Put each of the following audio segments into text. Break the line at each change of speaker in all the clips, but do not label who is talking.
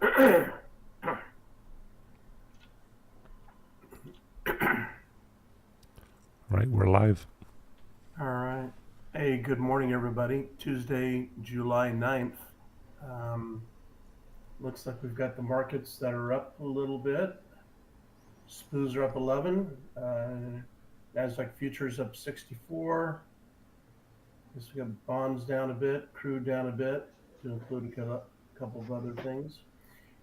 Right, we're live.
All right. Hey, good morning, everybody. Tuesday, July 9th. Um, Looks like we've got the markets that are up a little bit. SPOOs are up 11. Nasdaq futures up 64. Guess we got bonds down a bit, crude down a bit, to include a couple of other things.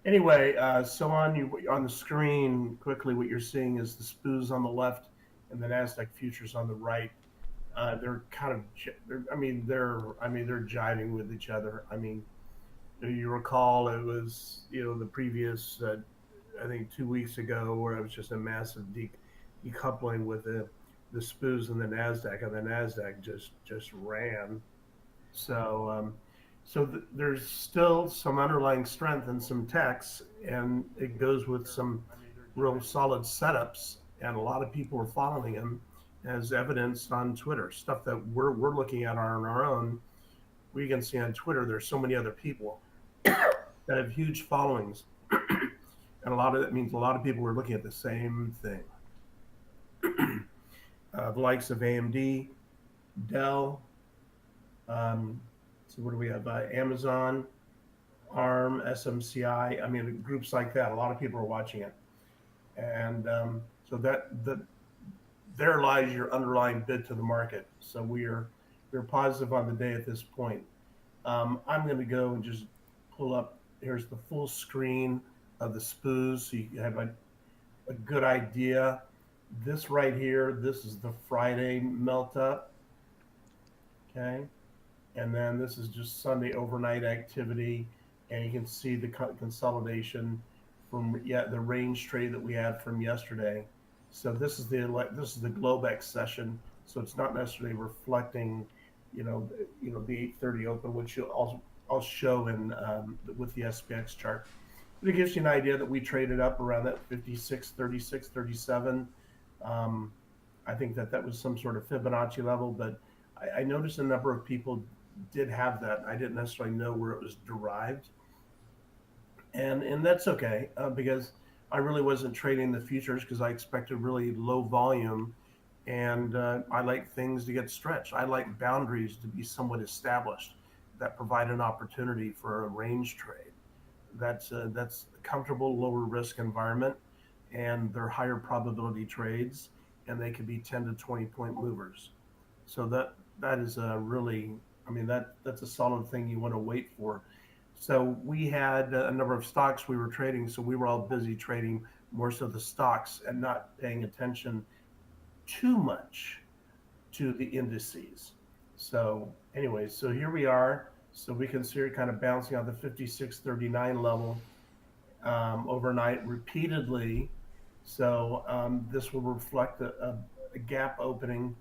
Anyway, so on the screen, quickly, what you're seeing is the SPOOs on the left and the Nasdaq futures on the right. They're kind of, they're jiving with each other. I mean, you recall it was, the previous, I think 2 weeks ago, where it was just a massive decoupling with the SPOOs and the Nasdaq, and the Nasdaq just ran. So, there's still some underlying strength in some techs, and it goes with some real solid setups, and a lot of people are following them, as evidenced on Twitter. Stuff that we're looking at on our own, we can see on Twitter. There's so many other people that have huge followings, and a lot of that means a lot of people are looking at the same thing. The likes of AMD, Dell. So what do we have? Amazon, ARM, SMCI. I mean, groups like that. A lot of people are watching it, and so there lies your underlying bid to the market. So we're positive on the day at this point. I'm going to go and just pull up. Here's the full screen of the SPOOs, so you have a good idea. This right here, this is the Friday melt up, okay, and then this is just Sunday overnight activity, and you can see the consolidation from the range trade that we had from yesterday. So this is the Globex session, so it's not necessarily reflecting, the 8:30 open, which I'll show in with the SPX chart. But it gives you an idea that we traded up around that 56, 36, 37. Um, I think that was some sort of Fibonacci level, but I noticed a number of people did have that. I didn't necessarily know where it was derived, and that's okay, because I really wasn't trading the futures because I expected really low volume, and I like things to get stretched. I like boundaries to be somewhat established that provide an opportunity for a range trade. That's a comfortable, lower risk environment, and they're higher probability trades, and they can be 10 to 20 point movers. So that is a really, I mean, that's a solid thing you want to wait for. So we had a number of stocks we were trading, so we were all busy trading more so the stocks and not paying attention too much to the indices. So, anyways, so here we are. So we can see it kind of bouncing on the 56.39 level overnight repeatedly. So this will reflect a gap opening,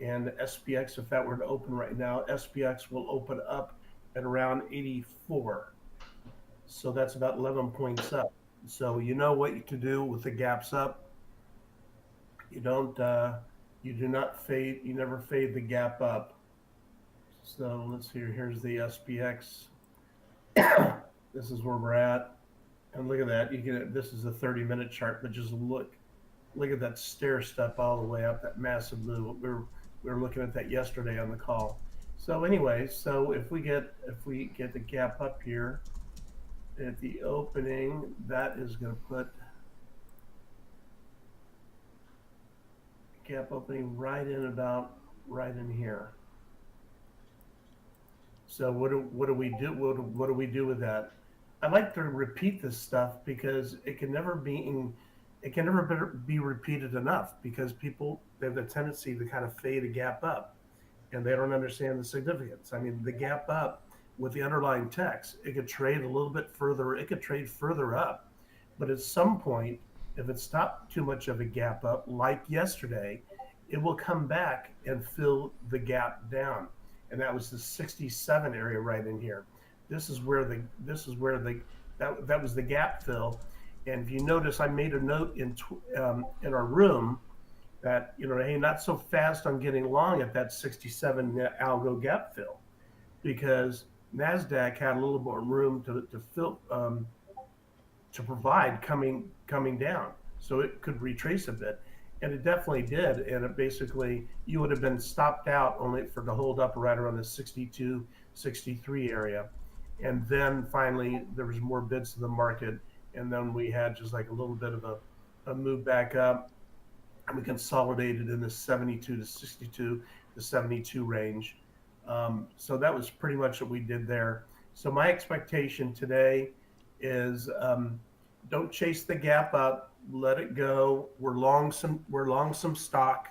and SPX, if that were to open right now, SPX will open up at around 84. So that's about 11 points up. So you know what to do with the gaps up. You don't, you do not fade, you never fade the gap up. So let's see, here's the SPX. This is where we're at. And look at that. You get this is a 30-minute chart, but just look at that stair step all the way up, that massive move. We were looking at that yesterday on the call. So anyway, so if we get the gap up here at the opening, that is going to put gap opening right in here. So what do we do? What do we do with that? I like to repeat this stuff because it can never be repeated enough, because people, they have the tendency to kind of fade a gap up, and they don't understand the significance. I mean, the gap up with the underlying text, it could trade a little bit further, it could trade further up, but at some point, if it's not too much of a gap up, like yesterday, it will come back and fill the gap down, and that was the 67 area right in here. This is where the was the gap fill, and if you notice, I made a note in our room that, hey, not so fast on getting long at that 67 algo gap fill, because Nasdaq had a little more room to fill. to provide coming down, so it could retrace a bit, and it definitely did. And it basically, you would have been stopped out only for to hold up right around the 62, 63 area, and then finally there was more bids to the market, and then we had just like a little bit of a move back up, and we consolidated in the 72 to 62 to 72 range. So that was pretty much what we did there. So my expectation today is, don't chase the gap up, let it go. We're long some stock.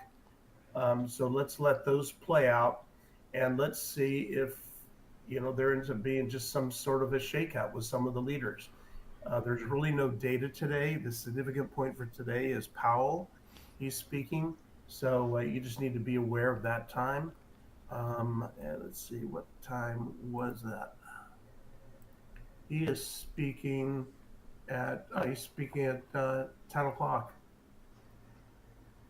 So let's let those play out, and let's see if there ends up being just some sort of a shakeout with some of the leaders. There's really no data today. The significant point for today is Powell. He's speaking. So you just need to be aware of that time. And let's see, what time was that? He is speaking at 10 o'clock.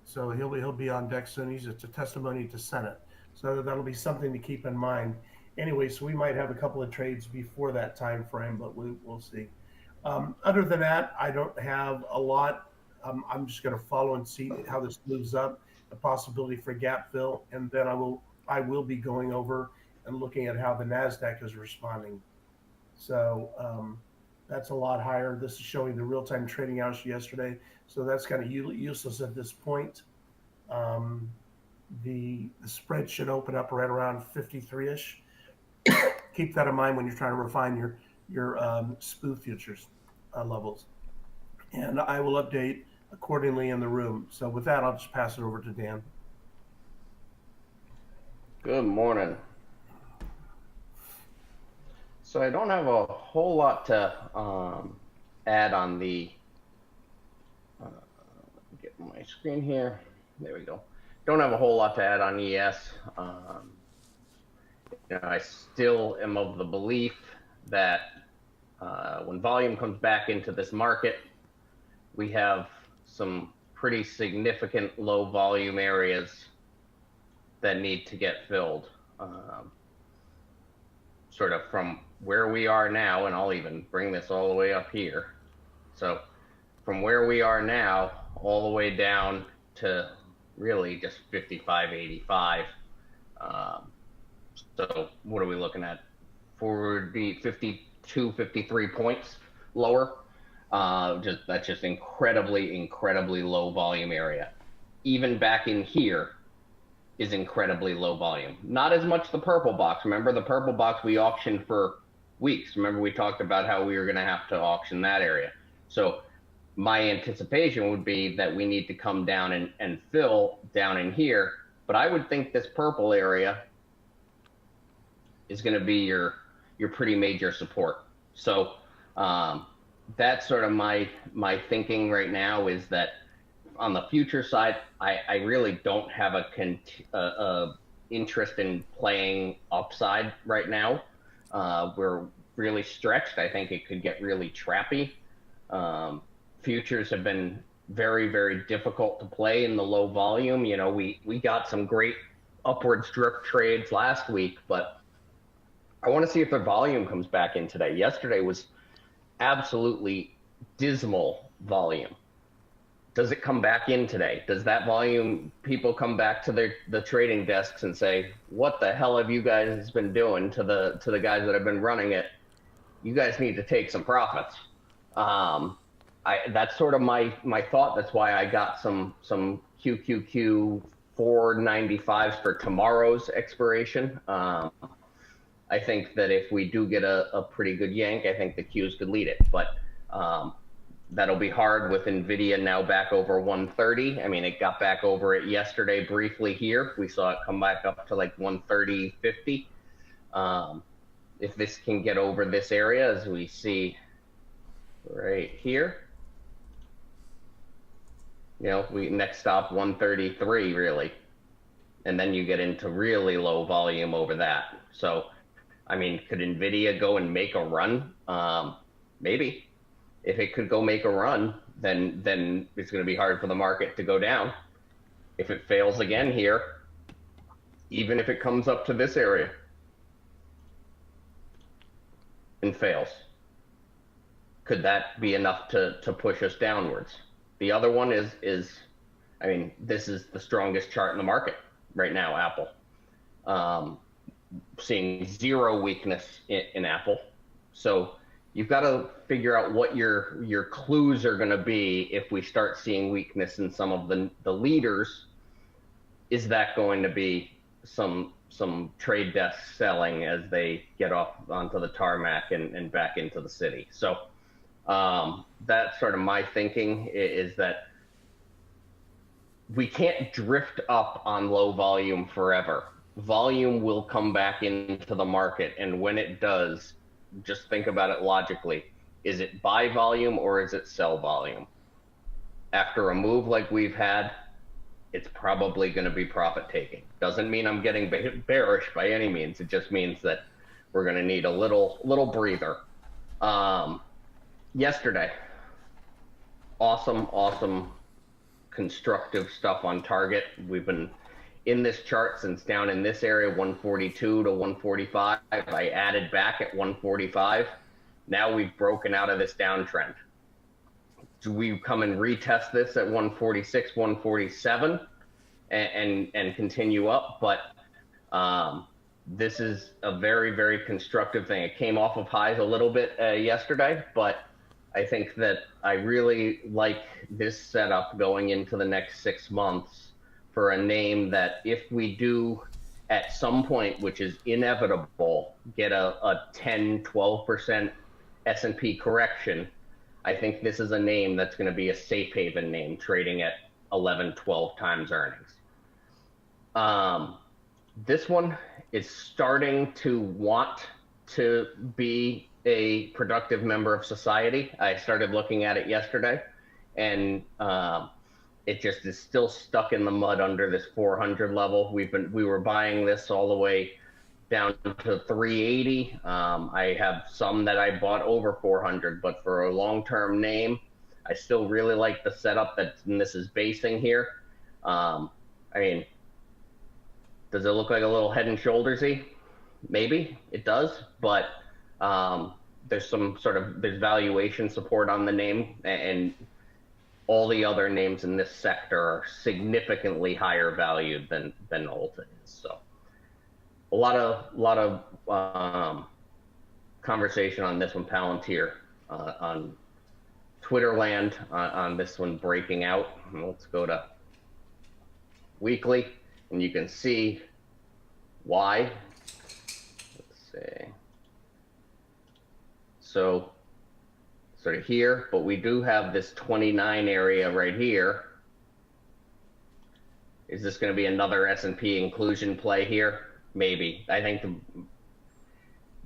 So he'll be on deck soon. It's a testimony to Senate. So that'll be something to keep in mind. Anyway, so we might have a couple of trades before that time frame, but we'll see. Other than that, I don't have a lot. I'm just going to follow and see how this moves up, the possibility for gap fill, and then I will be going over and looking at how the Nasdaq is responding. So that's a lot higher. This is showing the real-time trading hours yesterday, so that's kind of useless at this point. Um, the spread should open up right around 53ish. Keep that in mind when you're trying to refine your spoof futures levels. And I will update accordingly in the room. So with that, I'll just pass it over to Dan.
Good morning. So I don't have a whole lot to add on the, get my screen here. There we go. Don't have a whole lot to add on ES. I still am of the belief that when volume comes back into this market, we have some pretty significant low volume areas that need to get filled. Sort of from where we are now, and I'll even bring this all the way up here. So from where we are now, all the way down to really just 55.85. So what are we looking at? 52, 53 points lower. That's just incredibly low volume area. Even back in here is incredibly low volume. Not as much the purple box. Remember the purple box we auctioned for weeks. Remember we talked about how we were going to have to auction that area. So my anticipation would be that we need to come down and fill down in here. But I would think this purple area is going to be your pretty major support. So that's sort of my thinking right now, is that on the future side, I really don't have a interest in playing upside right now. We're really stretched. I think it could get really trappy. Futures have been very difficult to play in the low volume. We got some great upwards drift trades last week, but I want to see if the volume comes back in today. Yesterday was absolutely dismal volume. Does it come back in today? Does that volume, people come back to the trading desks and say, what the hell have you guys been doing to the guys that have been running it? You guys need to take some profits. That's sort of my thought. That's why I got some QQQ 495s for tomorrow's expiration. I think that if we do get a pretty good yank, I think the Qs could lead it. But that'll be hard with NVIDIA now back over 130. I mean, it got back over it yesterday briefly here. We saw it come back up to like 130.50. If this can get over this area, as we see right here, we next stop 133 really. And then you get into really low volume over that. So, I mean, could NVIDIA go and make a run? Maybe. If it could go make a run, then it's going to be hard for the market to go down. If it fails again here, even if it comes up to this area and fails, could that be enough to push us downwards? The other one is I mean, this is the strongest chart in the market right now, Apple. Seeing zero weakness in Apple. So you've got to figure out what your clues are going to be if we start seeing weakness in some of the leaders. Is that going to be some trade desk selling as they get off onto the tarmac and back into the city? So that's sort of my thinking, is that we can't drift up on low volume forever. Volume will come back into the market, and when it does, just think about it logically. Is it buy volume or is it sell volume? After a move like we've had, it's probably going to be profit taking. Doesn't mean I'm getting bearish by any means. It just means that we're going to need a little breather. Yesterday, awesome constructive stuff on target. We've been in this chart since down in this area, 142 to 145. I added back at 145. Now we've broken out of this downtrend. Do we come and retest this at 146, 147 and continue up? But this is a very constructive thing. It came off of highs a little bit yesterday, but I think that I really like this setup going into the next 6 months for a name that, if we do at some point, which is inevitable, get a 10, 12% S&P correction, I think this is a name that's going to be a safe haven name, trading at 11, 12 times earnings. This one is starting to want to be a productive member of society. I started looking at it yesterday, and it just is still stuck in the mud under this 400 level. We were buying this all the way down to 380. I have some that I bought over 400, but for a long-term name, I still really like the setup that this is basing here. I mean, does it look like a little Head and Shoulders-y? Maybe it does, but there's there's valuation support on the name, and all the other names in this sector are significantly higher valued than Ulta is. So a lot of conversation on this one, Palantir, on Twitter land on this one breaking out. Let's go to weekly, and you can see why. Let's see. So sort of here, but we do have this 29 area right here. Is this going to be another S&P inclusion play here? Maybe. I think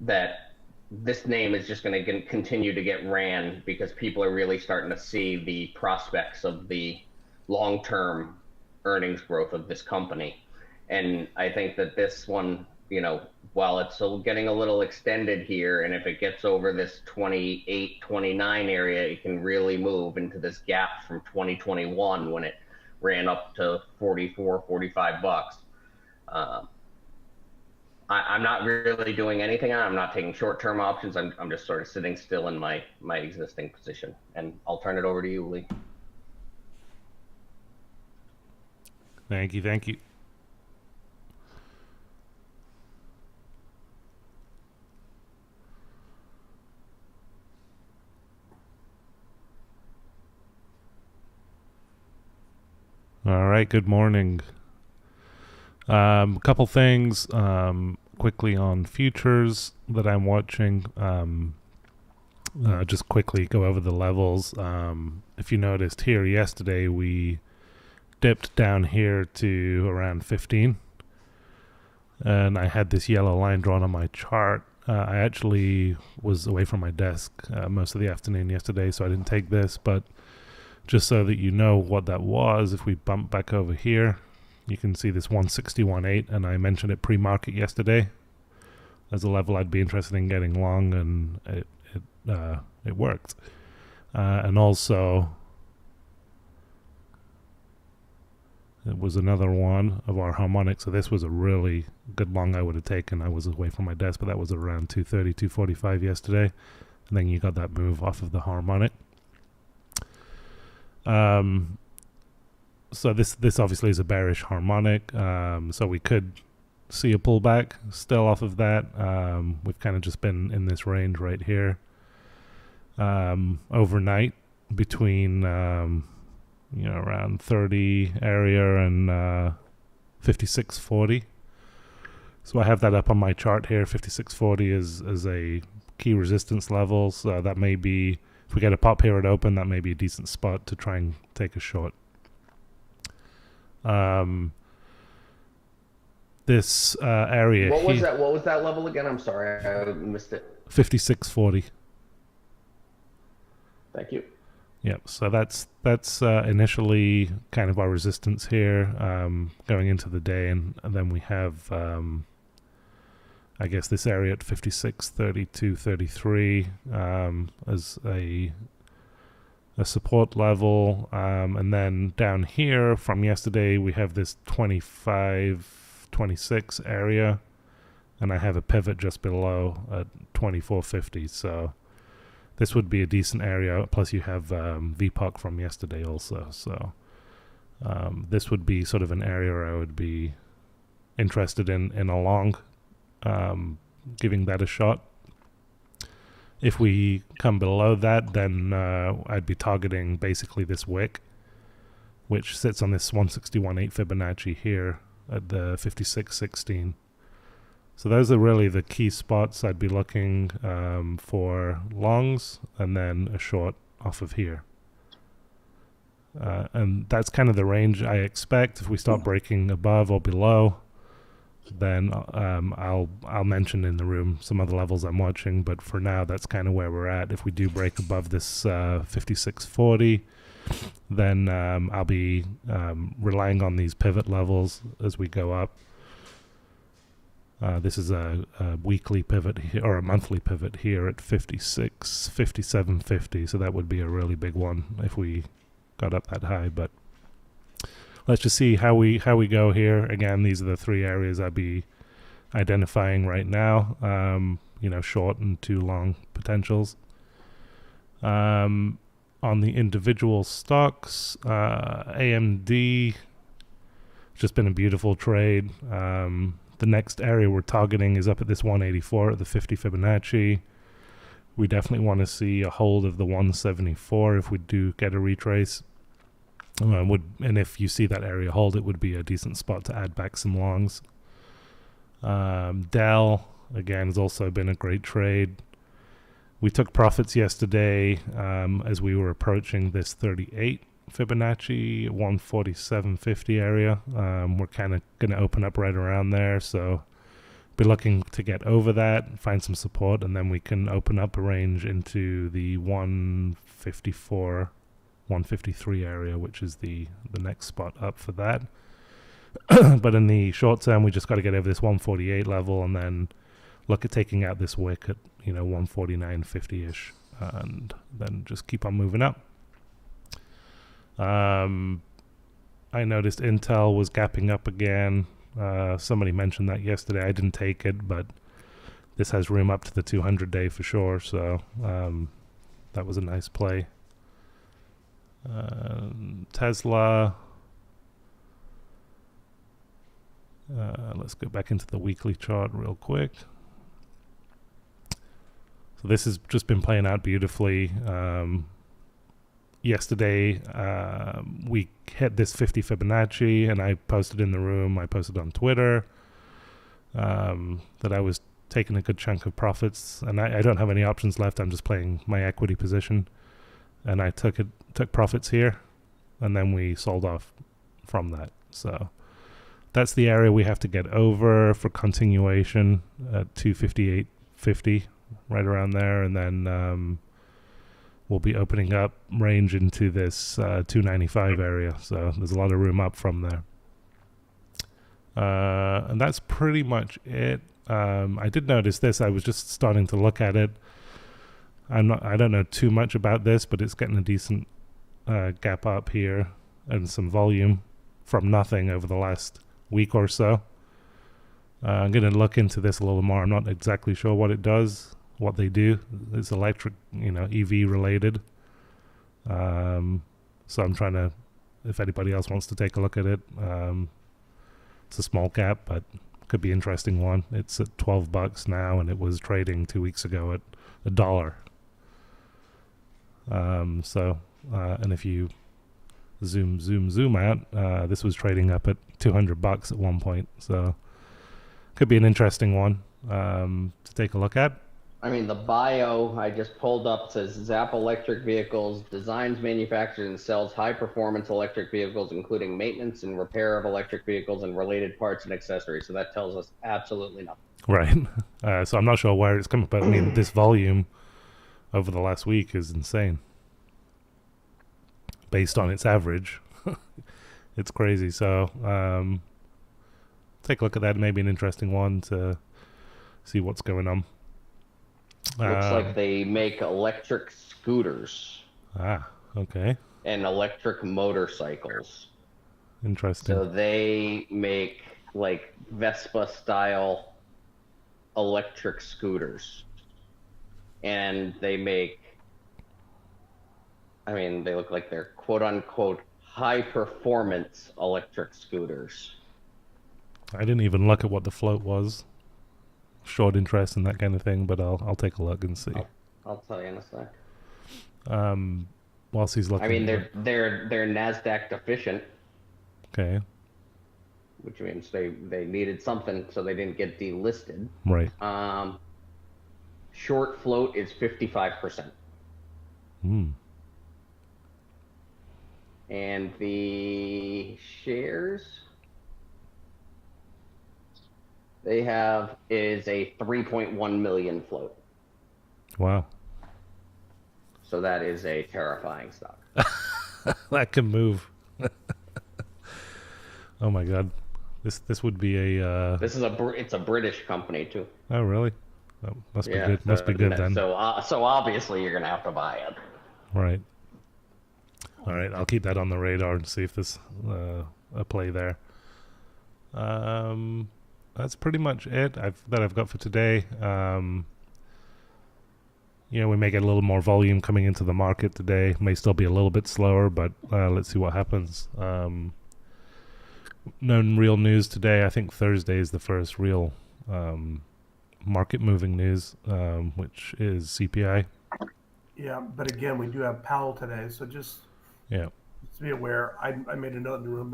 that this name is just going to continue to get ran because people are really starting to see the prospects of the long-term earnings growth of this company. And I think that this one, while it's still getting a little extended here, and if it gets over this 28, 29 area, it can really move into this gap from 2021 when it ran up to 44, 45 bucks. I'm not really doing anything. I'm not taking short-term options. I'm just sort of sitting still in my existing position. And I'll turn it over to you, Lee.
Thank you. All right, good morning. A couple things quickly on futures that I'm watching. Just quickly go over the levels. If you noticed here yesterday, we dipped down here to around 15. And I had this yellow line drawn on my chart. I actually was away from my desk most of the afternoon yesterday, so I didn't take this, but just so that you know what that was, if we bump back over here, you can see this 161.8, and I mentioned it pre-market yesterday as a level I'd be interested in getting long, and it worked. And also, it was another one of our harmonics, so this was a really good long I would have taken. I was away from my desk, but that was around 230, 245 yesterday. and then you got that move off of the harmonic. So this obviously is a bearish harmonic, so we could see a pullback still off of that. We've kind of just been in this range right here overnight between around 30 area and 5640. So I have that up on my chart here. 5640 is a key resistance level, so that may be, if we get a pop here at open, that may be a decent spot to try and take a short. This area.
What was that? What was that level again? I'm sorry, I missed it.
5640.
Thank you.
Yep. So that's initially kind of our resistance here going into the day, and then we have I guess this area at 5632.33 as a support level, and then down here from yesterday we have this 2526 area, and I have a pivot just below at 2450. So this would be a decent area. Plus you have VPOC from yesterday also. So this would be sort of an area I would be interested in a long, giving that a shot. If we come below that, then I'd be targeting basically this wick, which sits on this 161.8 Fibonacci here at the 56.16. So those are really the key spots I'd be looking for longs, and then a short off of here. And that's kind of the range I expect. If we start breaking above or below, then I'll mention in the room some other levels I'm watching, but for now that's kind of where we're at. If we do break above this 5640, then I'll be relying on these pivot levels as we go up. This is a weekly pivot here, or a monthly pivot here at 57.50, so that would be a really big one if we got up that high. But let's just see how we go here. Again, these are the three areas I'd be identifying right now. Short and two long potentials. On the individual stocks, AMD, just been a beautiful trade. The next area we're targeting is up at this 184 at the 50 Fibonacci. We definitely want to see a hold of the 174 if we do get a retrace. And if you see that area hold, it would be a decent spot to add back some longs. Dell, again, has also been a great trade. We took profits yesterday as we were approaching this 38 Fibonacci, 147.50 area. We're kind of going to open up right around there, so be looking to get over that, find some support, and then we can open up a range into the 154, 153 area, which is the next spot up for that. But in the short term, we just got to get over this 148 level and then look at taking out this wick at 149.50ish, and then just keep on moving up. I noticed Intel was gapping up again. Somebody mentioned that yesterday. I didn't take it, but this has room up to the 200-day for sure, so that was a nice play. Tesla, let's go back into the weekly chart real quick. So this has just been playing out beautifully. Yesterday, we hit this 50 Fibonacci, and I posted in the room, I posted on Twitter that I was taking a good chunk of profits, and I don't have any options left. I'm just playing my equity position, and I took profits here, and then we sold off from that. So that's the area we have to get over for continuation at 258.50, right around there, and then we'll be opening up range into this 295 area, so there's a lot of room up from there. And that's pretty much it. I did notice this. I was just starting to look at it. I don't know too much about this, but it's getting a decent gap up here and some volume from nothing over the last week or so. I'm going to look into this a little more. I'm not exactly sure what it does what they do. It's electric, EV related. So I'm trying to, if anybody else wants to take a look at it, it's a small cap, but could be interesting one. It's at $12 now, and it was trading 2 weeks ago at $1. And if you zoom out, this was trading up at $200 at one point. So could be an interesting one to take a look at.
I mean, the bio I just pulled up says Zap Electric Vehicles designs, manufactures, and sells high-performance electric vehicles, including maintenance and repair of electric vehicles and related parts and accessories. So that tells us absolutely nothing.
Right. So I'm not sure where it's coming, but I mean, this volume over the last week is insane. Based on its average, it's crazy. So take a look at that. Maybe an interesting one to see what's going on.
Looks like they make electric scooters.
Okay.
And electric motorcycles.
Interesting.
So they make like Vespa style electric scooters. And they make, I mean, they look like they're quote unquote high performance electric scooters.
I didn't even look at what the float was. Short interest in that kind of thing, but I'll take a look and see.
I'll tell you in a sec.
Whilst he's looking.
I mean, they're NASDAQ deficient.
Okay.
Which means they needed something, so they didn't get delisted.
Right.
Short float is 55%. And the shares they have is a 3.1 million float.
Wow.
So that is a terrifying stock.
That can move. Oh my God. This would be a
it's a British company too.
Oh really? Oh, must be good. Must be good then.
So obviously you're gonna have to buy it.
Right. All right, I'll keep that on the radar and see if there's a play there. That's pretty much it that I've got for today. We may get a little more volume coming into the market today. May still be a little bit slower, but let's see what happens. No real news today. I think Thursday is the first real market-moving news, which is CPI.
Yeah, but again, we do have Powell today, so just be aware. I made a note in the room.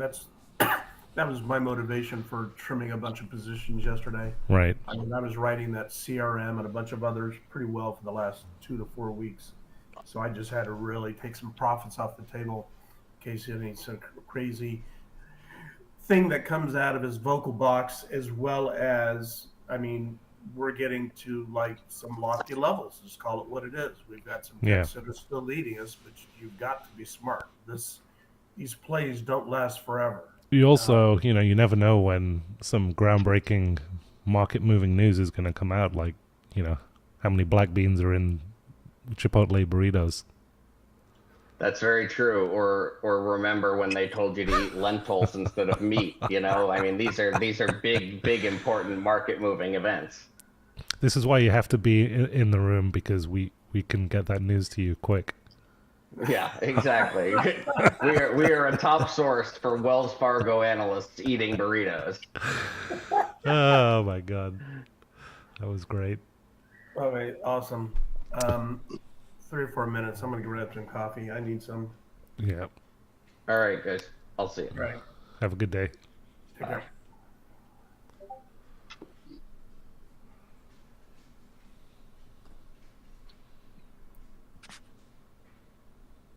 That was my motivation for trimming a bunch of positions yesterday.
Right.
I was writing that CRM and a bunch of others pretty well for the last 2 to 4 weeks. So I just had to really take some profits off the table in case any some crazy thing that comes out of his vocal box, as well as, we're getting to like some lofty levels. Just call it what it is. We've got some guys that are still leading us, but you've got to be smart. These plays don't last forever.
You also, you never know when some groundbreaking market-moving news is going to come out, like, how many black beans are in Chipotle burritos.
That's very true. Or remember when they told you to eat lentils instead of meat, these are big, important market-moving events.
This is why you have to be in the room, because we can get that news to you quick.
Yeah, exactly. we are a top source for Wells Fargo analysts eating burritos.
Oh my God, that was great.
All right, awesome. 3 or 4 minutes. I'm gonna grab some coffee. I need some.
Yeah.
All right, guys. I'll see you.
All right.
Have a good day.
Take care.